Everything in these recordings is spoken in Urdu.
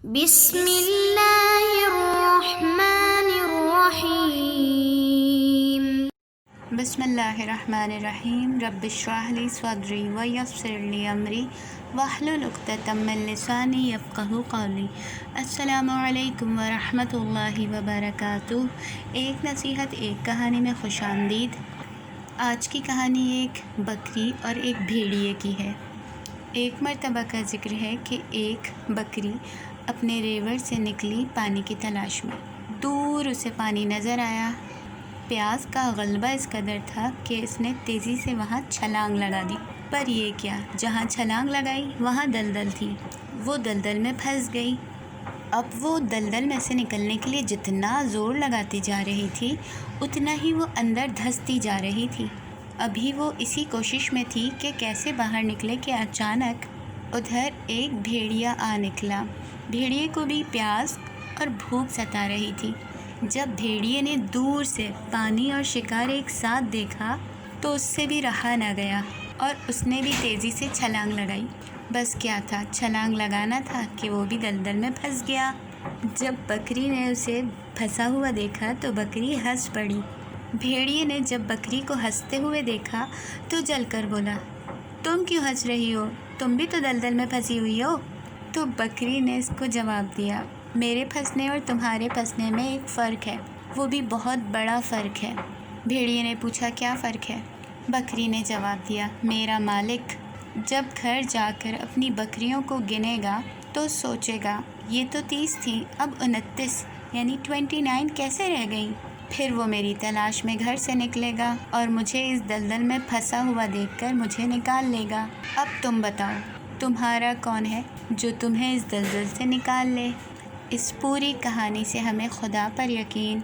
بسم اللہ الرحمن الرحیم۔ بسم اللہ الرحمن الرحیم۔ رب اشرح لی صدری ویسر لی امری واحلل عقدۃ من لسانی یفقہوا قولی۔ السلام علیکم ورحمۃ اللہ وبرکاتہ۔ ایک نصیحت ایک کہانی میں خوش آمدید۔ آج کی کہانی ایک بکری اور ایک بھیڑیے کی ہے۔ ایک مرتبہ کا ذکر ہے کہ ایک بکری اپنے ریوڑ سے نکلی پانی کی تلاش میں۔ دور اسے پانی نظر آیا۔ پیاس کا غلبہ اس قدر تھا کہ اس نے تیزی سے وہاں چھلانگ لگا دی، پر یہ کیا، جہاں چھلانگ لگائی وہاں دلدل تھی۔ وہ دلدل میں پھنس گئی۔ اب وہ دلدل میں سے نکلنے کے لیے جتنا زور لگاتی جا رہی تھی اتنا ہی وہ اندر دھستی جا رہی تھی۔ ابھی وہ اسی کوشش میں تھی کہ کیسے باہر نکلے کہ اچانک ادھر ایک بھیڑیا آ نکلا۔ بھیڑیے کو بھی پیاس اور بھوک ستا رہی تھی۔ جب بھیڑیے نے دور سے پانی اور شکار ایک ساتھ دیکھا تو اس سے بھی رہا نہ گیا اور اس نے بھی تیزی سے چھلانگ لگائی۔ بس کیا تھا، چھلانگ لگانا تھا کہ وہ بھی دلدل میں پھنس گیا۔ جب بکری نے اسے پھنسا ہوا دیکھا تو بکری ہنس پڑی۔ بھیڑیے نے جب بکری کو ہنستے ہوئے دیکھا تو جل کر بولا، تم کیوں ہنس رہی ہو؟ تم بھی تو دلدل میں پھنسی ہوئی ہو۔ تو بکری نے اس کو جواب دیا، میرے پھنسنے اور تمہارے پھنسنے میں ایک فرق ہے، وہ بھی بہت بڑا فرق ہے۔ بھیڑیے نے پوچھا، کیا فرق ہے؟ بکری نے جواب دیا، میرا مالک جب گھر جا کر اپنی بکریوں کو گنے گا تو سوچے گا یہ تو 30 تھیں، اب 29 یعنی 29 کیسے رہ گئیں؟ پھر وہ میری تلاش میں گھر سے نکلے گا اور مجھے اس دلدل میں پھنسا ہوا دیکھ کر مجھے نکال لے گا۔ اب تم بتاؤ، تمہارا کون ہے جو تمہیں اس دلدل سے نکال لے؟ اس پوری کہانی سے ہمیں خدا پر یقین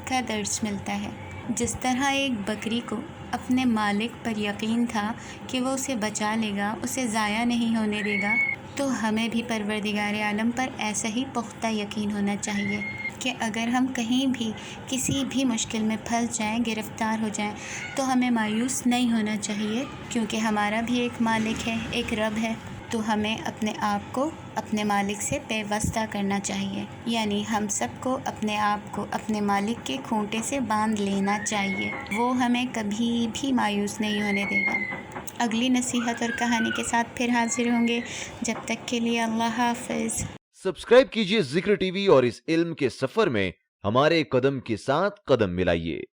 کا درس ملتا ہے۔ جس طرح ایک بکری کو اپنے مالک پر یقین تھا کہ وہ اسے بچا لے گا، اسے ضائع نہیں ہونے دے گا، تو ہمیں بھی پروردگار عالم پر ایسا ہی پختہ یقین ہونا چاہیے کہ اگر ہم کہیں بھی کسی بھی مشکل میں پھنس جائیں، گرفتار ہو جائیں، تو ہمیں مایوس نہیں ہونا چاہیے، کیونکہ ہمارا بھی ایک مالک ہے، ایک رب ہے۔ تو ہمیں اپنے آپ کو اپنے مالک سے پیوستہ کرنا چاہیے، یعنی ہم سب کو اپنے آپ کو اپنے مالک کے کھونٹے سے باندھ لینا چاہیے، وہ ہمیں کبھی بھی مایوس نہیں ہونے دے گا۔ اگلی نصیحت اور کہانی کے ساتھ پھر حاضر ہوں گے، جب تک کے لیے اللہ حافظ۔ سبسکرائب کیجیے ذکر ٹی وی اور اس علم کے سفر میں ہمارے قدم کے ساتھ قدم ملائیے۔